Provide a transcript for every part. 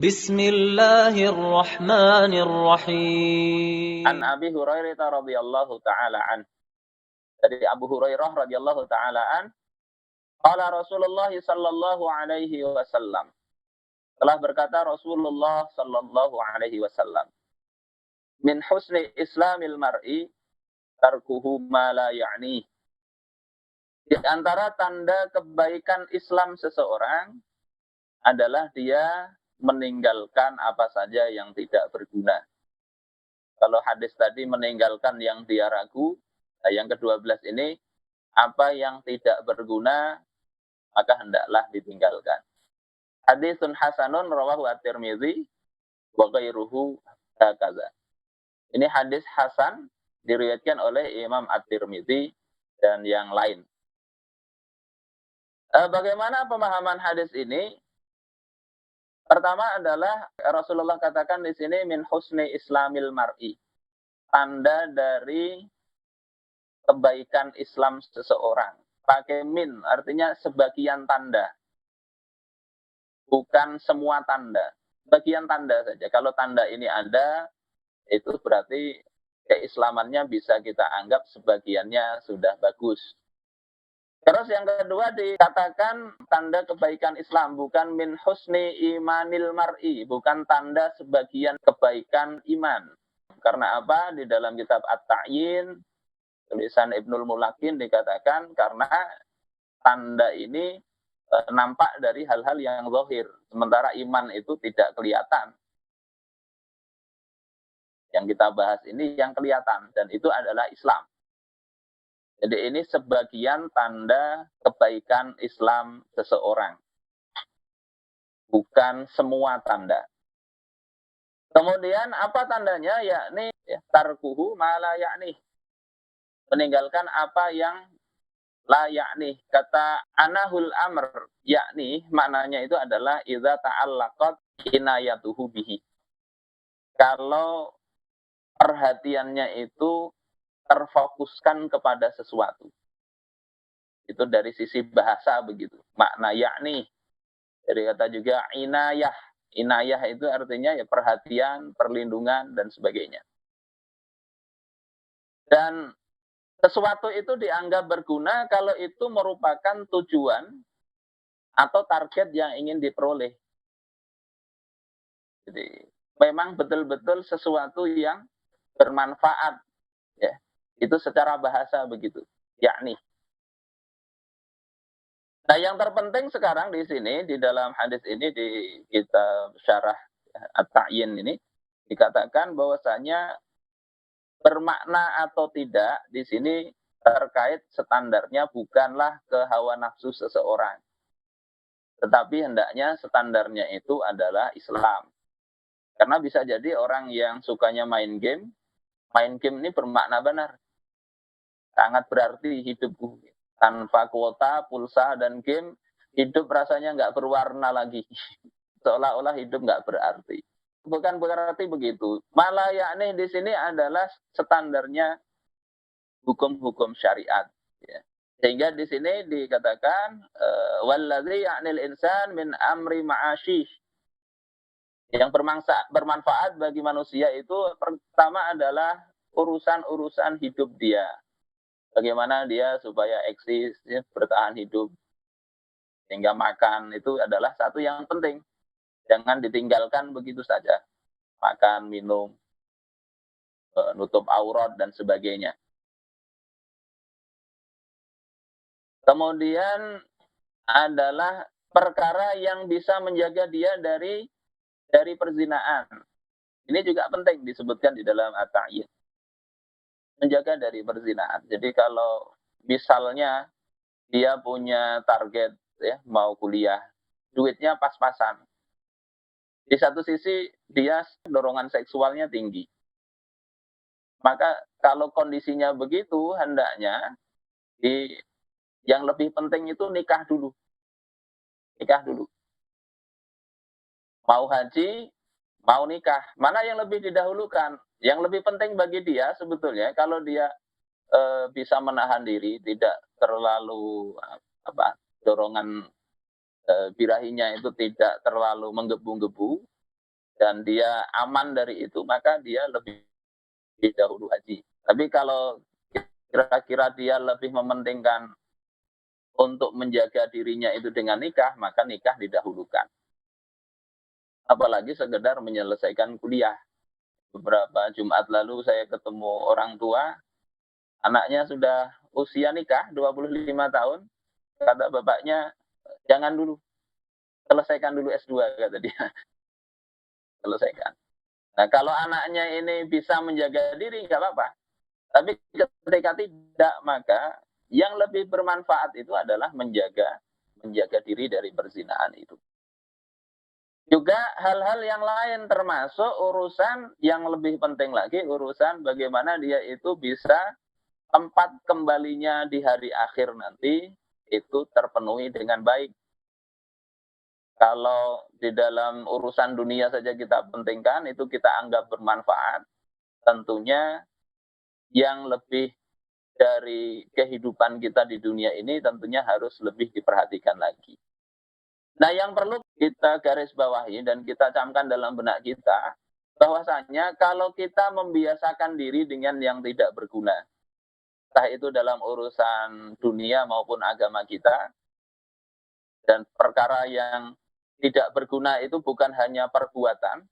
Bismillahirrahmanirrahim. An Abi Hurairah radhiyallahu taala an. Dari Abu Hurairah radhiyallahu taala an, qala Rasulullah sallallahu alaihi wasallam. Telah berkata Rasulullah sallallahu alaihi wasallam, min husni islamil mar'i tarkuhu ma la ya'ni. Di antara tanda kebaikan Islam seseorang adalah dia meninggalkan apa saja yang tidak berguna. Kalau hadis tadi meninggalkan yang dia ragu, yang ke-12 ini, apa yang tidak berguna, maka hendaklah ditinggalkan. Hadisun hasanun rawahu at-Tirmidzi wa ghairuhu hakaza. Ini hadis hasan diriwayatkan oleh Imam At-Tirmidzi dan yang lain. Bagaimana pemahaman hadis ini? Pertama adalah Rasulullah katakan di sini min husni islamil mar'i. Tanda dari kebaikan Islam seseorang. Pakai min, artinya sebagian tanda. Bukan semua tanda. Bagian tanda saja. Kalau tanda ini ada, itu berarti keislamannya bisa kita anggap sebagiannya sudah bagus. Terus yang kedua dikatakan tanda kebaikan Islam, bukan min husni imanil mar'i, bukan tanda sebagian kebaikan iman. Karena apa? Di dalam kitab At-Ta'yin, tulisan Ibnul Mulakin dikatakan karena tanda ini nampak dari hal-hal yang zahir, sementara iman itu tidak kelihatan. Yang kita bahas ini yang kelihatan, dan itu adalah Islam. Jadi ini sebagian tanda kebaikan Islam seseorang. Bukan semua tanda. Kemudian apa tandanya? Yakni tarkuhu ma la ya'ni. Meninggalkan apa yang la ya'ni. Kata anahul amr, yakni maknanya itu adalah idza ta'allaqat inayatuhu bihi. Kalau perhatiannya itu terfokuskan kepada sesuatu. Itu dari sisi bahasa begitu. Makna yakni. Dari kata juga inayah. Inayah itu artinya ya perhatian, perlindungan, dan sebagainya. Dan sesuatu itu dianggap berguna kalau itu merupakan tujuan atau target yang ingin diperoleh. Jadi memang betul-betul sesuatu yang bermanfaat. Ya. Itu secara bahasa begitu, yakni. Nah, yang terpenting sekarang di sini, di dalam hadis ini, di kitab syarah At-Ta'yin ini, dikatakan bahwasanya bermakna atau tidak, di sini terkait standarnya bukanlah ke hawa nafsu seseorang. Tetapi hendaknya standarnya itu adalah Islam. Karena bisa jadi orang yang sukanya main game ini bermakna benar. Sangat berarti hidupku. Tanpa kuota, pulsa, dan game, hidup rasanya nggak berwarna lagi. Seolah-olah hidup nggak berarti. Bukan berarti begitu. Malah yakni di sini adalah standarnya hukum-hukum syariat. Ya. Sehingga di sini dikatakan wallazi ya'nil insan min amri ma'asyih. Yang bermanfaat bagi manusia itu pertama adalah urusan-urusan hidup dia. Bagaimana dia supaya eksis, ya, bertahan hidup, sehingga makan itu adalah satu yang penting. Jangan ditinggalkan begitu saja. Makan, minum, nutup aurat, dan sebagainya. Kemudian adalah perkara yang bisa menjaga dia dari perzinaan. Ini juga penting disebutkan di dalam At-Ta'yin. Menjaga dari perzinaan. Jadi kalau misalnya dia punya target ya mau kuliah, duitnya pas-pasan. Di satu sisi dia dorongan seksualnya tinggi. Maka kalau kondisinya begitu, hendaknya yang lebih penting itu nikah dulu. Nikah dulu. Mau haji, mau nikah. Mana yang lebih didahulukan? Yang lebih penting bagi dia sebetulnya kalau dia bisa menahan diri, tidak terlalu dorongan birahinya itu tidak terlalu menggebu-gebu, dan dia aman dari itu, maka dia lebih dahulu haji. Tapi kalau kira-kira dia lebih mementingkan untuk menjaga dirinya itu dengan nikah, maka nikah didahulukan. Apalagi sekedar menyelesaikan kuliah. Beberapa Jumat lalu saya ketemu orang tua, anaknya sudah usia nikah 25 tahun, kata bapaknya, jangan dulu, selesaikan dulu S2, kata dia. Selesaikan. Nah, kalau anaknya ini bisa menjaga diri, nggak apa-apa. Tapi ketika tidak, maka yang lebih bermanfaat itu adalah menjaga diri dari perzinahan itu. Juga hal-hal yang lain termasuk urusan yang lebih penting lagi, urusan bagaimana dia itu bisa tempat kembalinya di hari akhir nanti itu terpenuhi dengan baik. Kalau di dalam urusan dunia saja kita pentingkan, itu kita anggap bermanfaat, tentunya yang lebih dari kehidupan kita di dunia ini tentunya harus lebih diperhatikan lagi. Nah, yang perlu kita garis bawahi dan kita camkan dalam benak kita, bahwasanya kalau kita membiasakan diri dengan yang tidak berguna, entah itu dalam urusan dunia maupun agama kita, dan perkara yang tidak berguna itu bukan hanya perbuatan,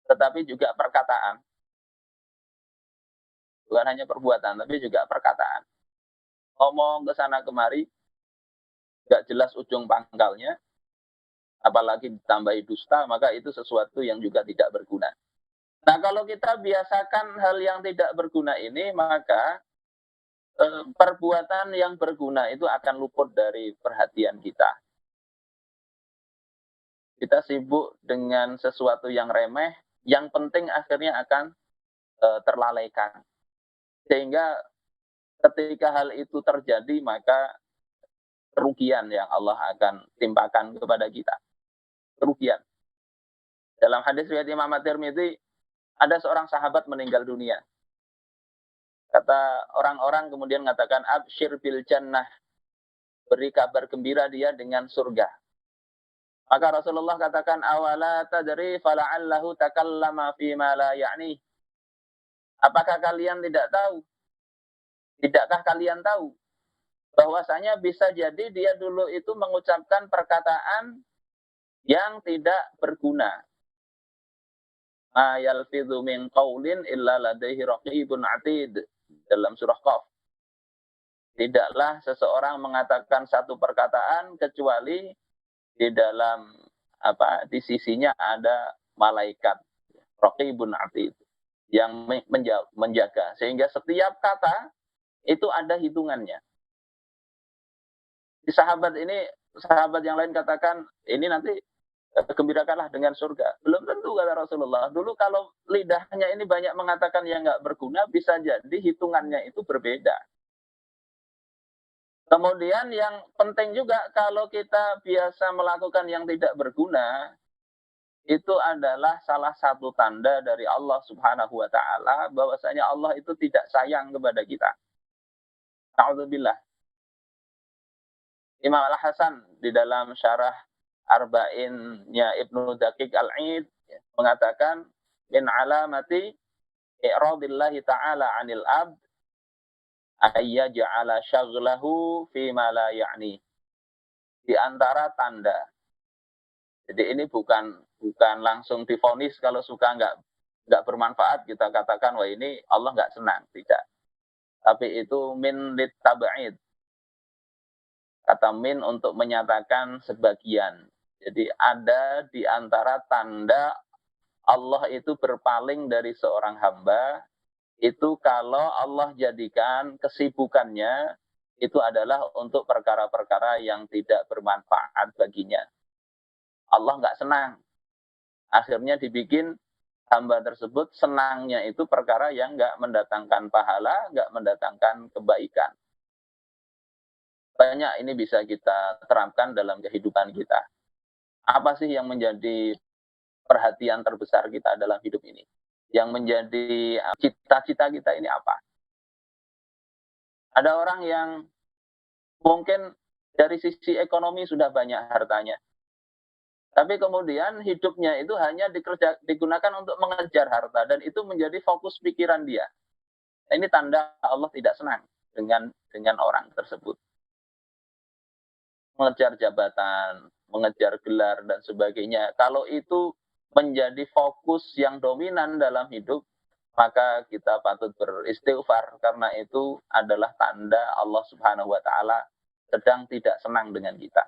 tetapi juga perkataan. Bukan hanya perbuatan, tapi juga perkataan. Ngomong ke sana kemari, nggak jelas ujung pangkalnya, apalagi ditambahi dusta, maka itu sesuatu yang juga tidak berguna. Nah, kalau kita biasakan hal yang tidak berguna ini, maka perbuatan yang berguna itu akan luput dari perhatian kita. Kita sibuk dengan sesuatu yang remeh, yang penting akhirnya akan terlalaikan. Sehingga ketika hal itu terjadi, maka kerugian yang Allah akan timpakan kepada kita. Kerugian. Dalam hadis riwayat Imam At-Tirmidzi, ada seorang sahabat meninggal dunia. Kata orang-orang kemudian mengatakan, absyir bil jannah, beri kabar gembira dia dengan surga. Maka Rasulullah katakan, awala tadri fala'allahu takallama fima la ya'ni. Apakah kalian tidak tahu? Tidakkah kalian tahu bahwasanya bisa jadi dia dulu itu mengucapkan perkataan yang tidak berguna. Ma yalfidhu min qaulin illa ladaihi raqibun atid, dalam surah Qaf. Tidaklah seseorang mengatakan satu perkataan kecuali di dalam di sisinya ada malaikat raqibun atid yang menjaga, sehingga setiap kata itu ada hitungannya. Di sahabat yang lain katakan, ini nanti gembirakanlah dengan surga. Belum tentu, kata Rasulullah. Dulu kalau lidahnya ini banyak mengatakan yang nggak berguna, bisa jadi hitungannya itu berbeda. Kemudian yang penting juga, kalau kita biasa melakukan yang tidak berguna, itu adalah salah satu tanda dari Allah Subhanahu wa Ta'ala, bahwasanya Allah itu tidak sayang kepada kita. Na'udzubillah. Imam Al-Hasan di dalam syarah Arba'innya Ibnu Daqiq Al-Aid mengatakan, min alamati i'radillahi ta'ala 'anil abd ayyaj'ala syaghlahu fi ma la ya'ni. Di antara tanda. Jadi ini bukan langsung divonis kalau suka nggak bermanfaat kita katakan wah ini Allah nggak senang, tidak. Tapi itu min lit tab'id. Kata min untuk menyatakan sebagian. Jadi ada di antara tanda Allah itu berpaling dari seorang hamba, itu kalau Allah jadikan kesibukannya itu adalah untuk perkara-perkara yang tidak bermanfaat baginya. Allah nggak senang. Akhirnya dibikin hamba tersebut senangnya itu perkara yang nggak mendatangkan pahala, nggak mendatangkan kebaikan. Banyak ini bisa kita terapkan dalam kehidupan kita. Apa sih yang menjadi perhatian terbesar kita dalam hidup ini? Yang menjadi cita-cita kita ini apa? Ada orang yang mungkin dari sisi ekonomi sudah banyak hartanya. Tapi kemudian hidupnya itu hanya digunakan untuk mengejar harta dan itu menjadi fokus pikiran dia. Nah, ini tanda Allah tidak senang dengan orang tersebut. Mengejar jabatan, mengejar gelar dan sebagainya. Kalau itu menjadi fokus yang dominan dalam hidup, maka kita patut beristighfar karena itu adalah tanda Allah Subhanahu wa taala sedang tidak senang dengan kita.